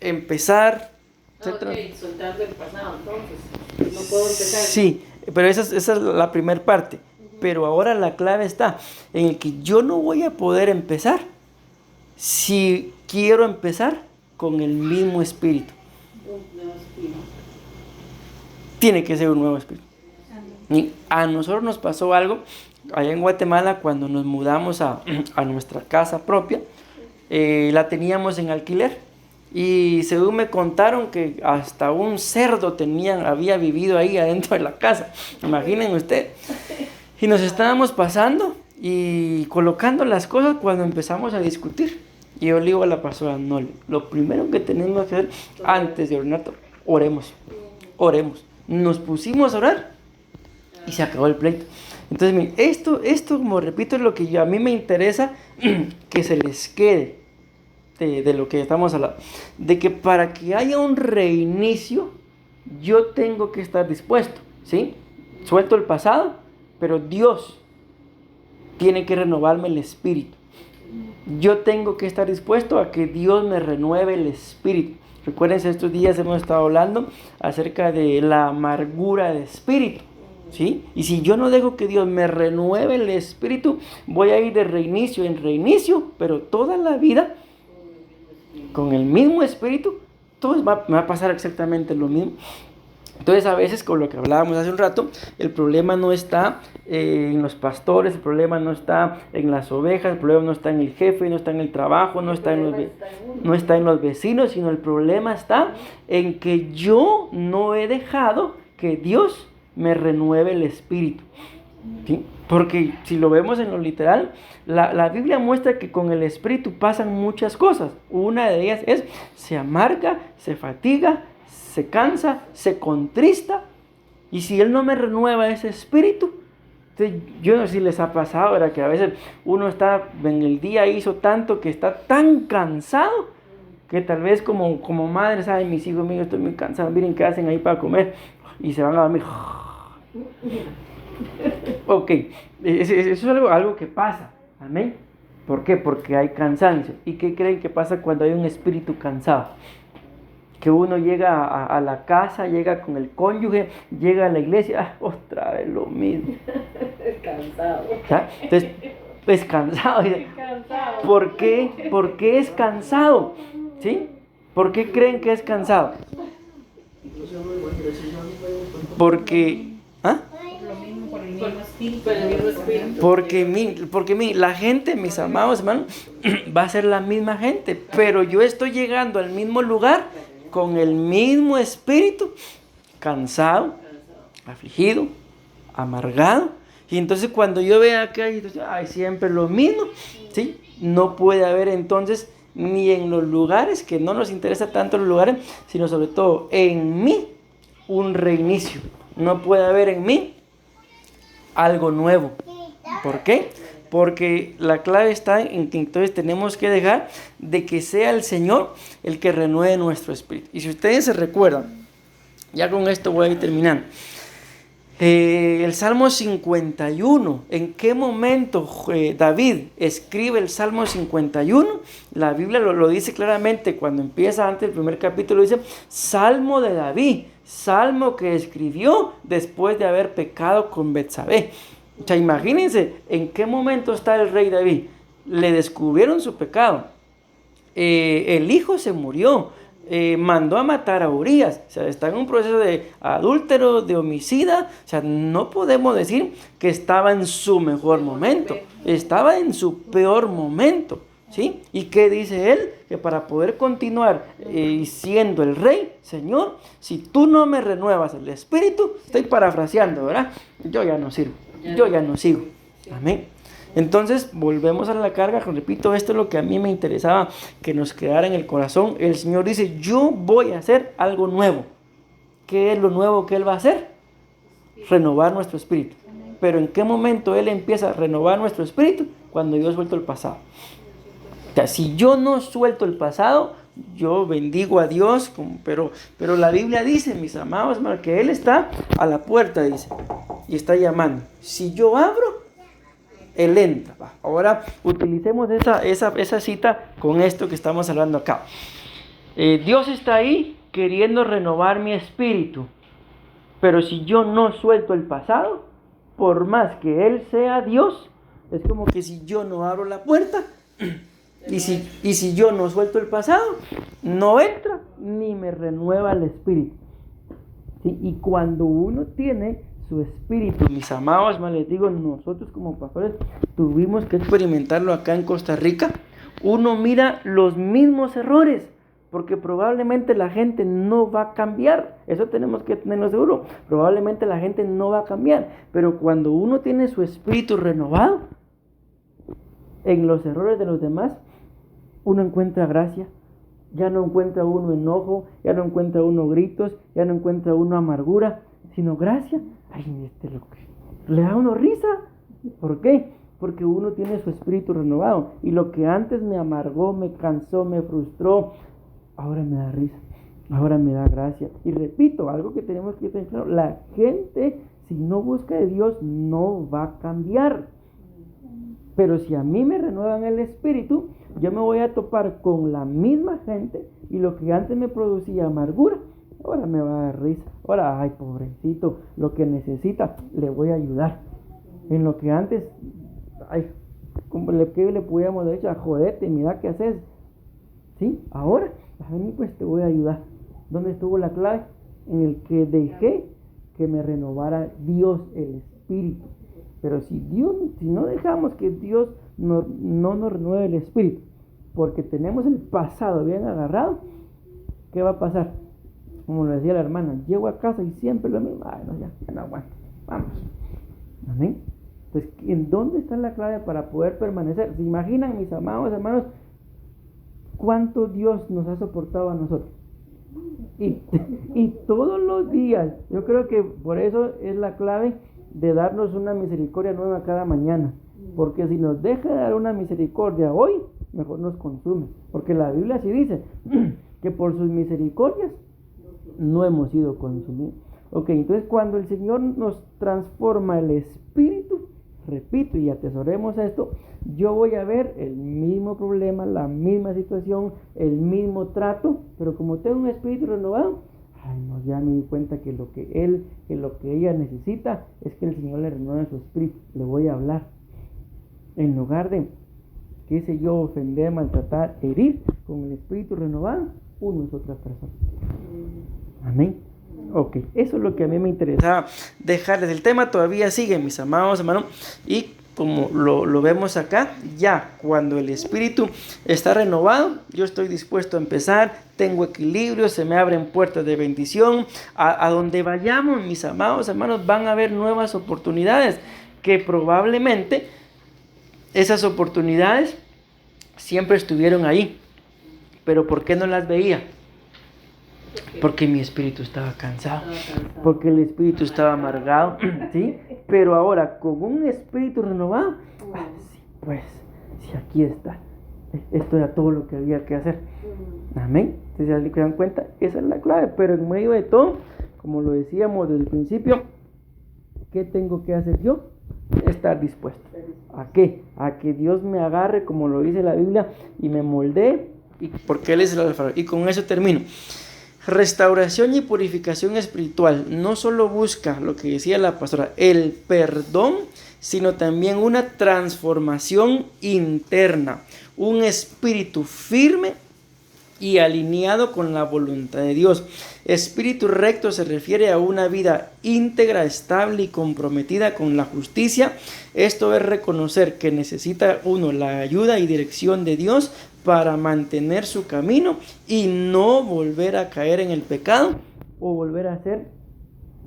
empezar... Ok, soltando el pasado, entonces. No puedo empezar. Sí, pero esa es la primera parte. Pero ahora la clave está en el que yo no voy a poder empezar si quiero empezar con el mismo espíritu. Un nuevo espíritu. Tiene que ser un nuevo espíritu. Y a nosotros nos pasó algo allá en Guatemala cuando nos mudamos a nuestra casa propia. La teníamos en alquiler. Y según me contaron que hasta un cerdo había vivido ahí adentro de la casa. Imaginen ustedes. Y nos estábamos pasando y colocando las cosas cuando empezamos a discutir. Y yo le digo a la pastora, no, lo primero que tenemos que hacer antes de orinar, oremos. Nos pusimos a orar y se acabó el pleito. Entonces, miren, esto como repito, es lo que a mí me interesa que se les quede. De lo que estamos hablando, de que para que haya un reinicio, yo tengo que estar dispuesto, ¿sí? Suelto el pasado, pero Dios tiene que renovarme el espíritu. Yo tengo que estar dispuesto a que Dios me renueve el espíritu. Recuérdense, estos días hemos estado hablando acerca de la amargura de espíritu, ¿sí? Y si yo no dejo que Dios me renueve el espíritu, voy a ir de reinicio en reinicio, pero toda la vida con el mismo espíritu, todo me va a pasar exactamente lo mismo. Entonces, a veces, con lo que hablábamos hace un rato, el problema no está en los pastores, el problema no está en las ovejas, el problema no está en el jefe, no está en el trabajo, no está en los vecinos, sino el problema está en que yo no he dejado que Dios me renueve el espíritu, ¿sí? Porque si lo vemos en lo literal, la Biblia muestra que con el espíritu pasan muchas cosas. Una de ellas es, se amarga, se fatiga, se cansa, se contrista. Y si Él no me renueva ese espíritu, entonces, yo no sé si les ha pasado, ¿verdad? Que a veces uno está en el día, hizo tanto que está tan cansado, que tal vez como madre, ¿saben? Mis hijos míos, estoy muy cansado, miren qué hacen ahí para comer, y se van a dormir. Ok, eso es algo que pasa, amén. ¿Por qué? Porque hay cansancio. ¿Y qué creen que pasa cuando hay un espíritu cansado? Que uno llega a la casa, llega con el cónyuge, llega a la iglesia, otra vez lo mismo. Cansado. ¿Ya? Entonces, es cansado. ¿Por qué? ¿Por qué es cansado? ¿Sí? ¿Por qué creen que es cansado? Porque... ¿ah? Porque la gente, mis amados hermanos, va a ser la misma gente, pero yo estoy llegando al mismo lugar con el mismo espíritu, cansado, afligido, amargado. Y entonces cuando yo vea que hay siempre lo mismo, ¿sí? No puede haber entonces ni en los lugares, que no nos interesa tanto los lugares, sino sobre todo en mí un reinicio. No puede haber en mí algo nuevo. ¿Por qué? Porque la clave está en que entonces tenemos que dejar de que sea el Señor el que renueve nuestro espíritu. Y si ustedes se recuerdan, ya con esto voy a ir terminando. El Salmo 51, ¿en qué momento David escribe el Salmo 51? La Biblia lo dice claramente cuando empieza antes el primer capítulo, dice Salmo de David, salmo que escribió después de haber pecado con Betsabé. O sea, imagínense en qué momento está el rey David. Le descubrieron su pecado, el hijo se murió, mandó a matar a Urías, o sea, está en un proceso de adúltero, de homicida. O sea, no podemos decir que estaba en su mejor momento, estaba en su peor momento, ¿sí? ¿Y qué dice él? Que para poder continuar siendo el rey, Señor, si tú no me renuevas el espíritu, estoy parafraseando, ¿verdad? Yo ya no sirvo, yo ya no sigo. Amén. Entonces, volvemos a la carga. Repito, esto es lo que a mí me interesaba que nos quedara en el corazón. El Señor dice, yo voy a hacer algo nuevo. ¿qué es lo nuevo que Él va a hacer? Renovar nuestro espíritu. Pero ¿en qué momento Él empieza a renovar nuestro espíritu? Cuando yo suelto el pasado. O sea, si yo no suelto el pasado, yo bendigo a Dios, pero la Biblia dice, mis amados hermanos, que Él está a la puerta, dice, y está llamando. Si yo abro, Él entra. Ahora utilicemos esa cita con esto que estamos hablando acá. Dios está ahí queriendo renovar mi espíritu, pero si yo no suelto el pasado, por más que Él sea Dios, es como que si yo no abro la puerta, y si yo no suelto el pasado, no entra ni me renueva el espíritu. ¿Sí? Y cuando uno tiene su espíritu, mis amados, más les digo, nosotros como pastores tuvimos que experimentarlo acá en Costa Rica. Uno mira los mismos errores, porque probablemente la gente no va a cambiar. Eso tenemos que tenerlo seguro. Probablemente la gente no va a cambiar, pero cuando uno tiene su espíritu renovado, en los errores de los demás, uno encuentra gracia. Ya no encuentra uno enojo, ya no encuentra uno gritos, ya no encuentra uno amargura, sino gracia. Ay, le da uno risa. ¿Por qué? Porque uno tiene su espíritu renovado. Y lo que antes me amargó, me cansó, me frustró, ahora me da risa, ahora me da gracia. Y repito, algo que tenemos que tener claro, la gente, si no busca de Dios, no va a cambiar. Pero si a mí me renuevan el espíritu, yo me voy a topar con la misma gente, y lo que antes me producía amargura, ahora me va a dar risa. Ahora, ay, pobrecito, lo que necesita, le voy a ayudar. En lo que antes, ay, ¿qué le podíamos decir? Jodete, mira qué haces. ¿Sí? Ahora, a mí pues te voy a ayudar. ¿Dónde estuvo la clave? En el que dejé que me renovara Dios el espíritu. Pero si no dejamos que Dios no nos renueve el espíritu, porque tenemos el pasado bien agarrado, ¿qué va a pasar? Como lo decía la hermana, llego a casa y siempre lo mismo. Ay, no, ya no aguanto. Vamos. Amén. Entonces, ¿en dónde está la clave para poder permanecer? ¿Se imaginan, mis amados hermanos, cuánto Dios nos ha soportado a nosotros? Y todos los días, yo creo que por eso es la clave de darnos una misericordia nueva cada mañana. Porque si nos deja de dar una misericordia hoy, mejor nos consume. Porque la Biblia sí dice que por sus misericordias no hemos sido consumidos. Ok, entonces cuando el Señor nos transforma el espíritu, repito y atesoremos esto, yo voy a ver el mismo problema, la misma situación, el mismo trato, pero como tengo un espíritu renovado, ay no, ya me di cuenta que lo que ella necesita es que el Señor le renueve su espíritu. Le voy a hablar. En lugar de, qué sé yo, ofender, maltratar, herir, con el espíritu renovado, uno es otra persona. Amén. Ok, eso es lo que a mí me interesaba dejarles. El tema todavía sigue, mis amados hermanos, y como lo vemos acá, ya cuando el espíritu está renovado, yo estoy dispuesto a empezar, tengo equilibrio, se me abren puertas de bendición. A donde vayamos, mis amados hermanos, van a haber nuevas oportunidades, que probablemente esas oportunidades siempre estuvieron ahí, pero ¿por qué no las veía? Porque mi espíritu estaba cansado, porque el espíritu estaba amargado, ¿sí? Pero ahora, con un espíritu renovado, sí, pues, sí, aquí está. Esto era todo lo que había que hacer. Amén. Entonces, ¿se dan cuenta? Esa es la clave. Pero en medio de todo, como lo decíamos desde el principio, ¿qué tengo que hacer yo? Estar dispuesto. ¿A qué? A que Dios me agarre, como lo dice la Biblia, y me moldee, porque Él es el alfarero. Y con eso termino. Restauración y purificación espiritual no solo busca, lo que decía la pastora, el perdón, sino también una transformación interna, un espíritu firme y alineado con la voluntad de Dios. Espíritu recto se refiere a una vida íntegra, estable y comprometida con la justicia. Esto es reconocer que necesita uno la ayuda y dirección de Dios para mantener su camino y no volver a caer en el pecado o volver a ser,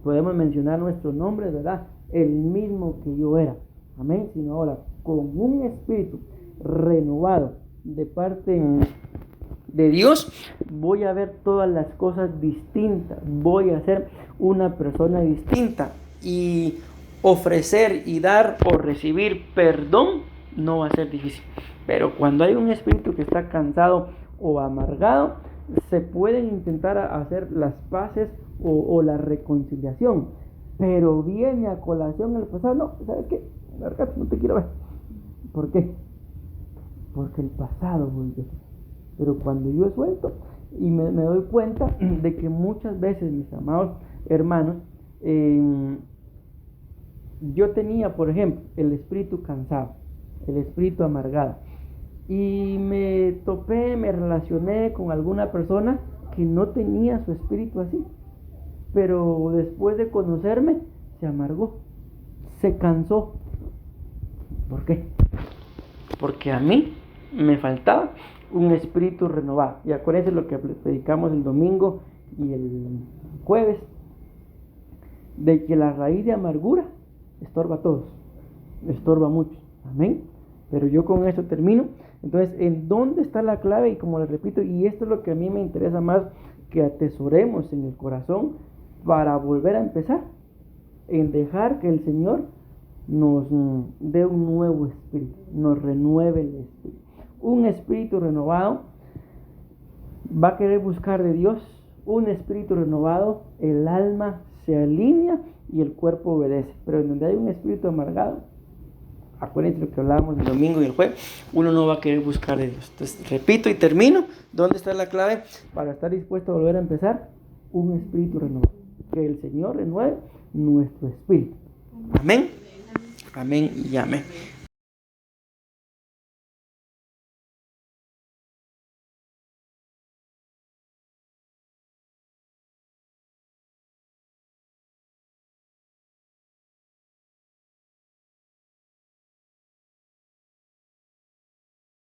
podemos mencionar nuestro nombre, ¿verdad? El mismo que yo era. Amén. Sino ahora con un espíritu renovado de parte de Dios, voy a ver todas las cosas distintas, voy a ser una persona distinta, y ofrecer y dar o recibir perdón no va a ser difícil. Pero cuando hay un espíritu que está cansado o amargado, se pueden intentar hacer las paces o la reconciliación, pero viene a colación el pasado. No, ¿sabes qué? La verdad, no te quiero ver. ¿Por qué? Porque el pasado volvió. Pero cuando yo suelto y me doy cuenta de que muchas veces, mis amados hermanos, yo tenía, por ejemplo, el espíritu cansado, el espíritu amargado, y me relacioné con alguna persona que no tenía su espíritu así, pero después de conocerme, se amargó, se cansó. ¿Por qué? Porque a mí me faltaba un espíritu renovado. Y acuérdense lo que predicamos el domingo y el jueves, de que la raíz de amargura estorba a todos, estorba mucho. Amén. Pero yo con esto termino. Entonces, ¿en dónde está la clave? Y como les repito, y esto es lo que a mí me interesa más, que atesoremos en el corazón para volver a empezar, en dejar que el Señor nos dé un nuevo espíritu, nos renueve el espíritu. Un espíritu renovado va a querer buscar de Dios. Un espíritu renovado, el alma se alinea y el cuerpo obedece. Pero en donde hay un espíritu amargado, acuérdense lo que hablábamos el domingo y el jueves, uno no va a querer buscar de Dios. Entonces, repito y termino. ¿Dónde está la clave para estar dispuesto a volver a empezar? Un espíritu renovado. Que el Señor renueve nuestro espíritu. Amén. Amén y amén.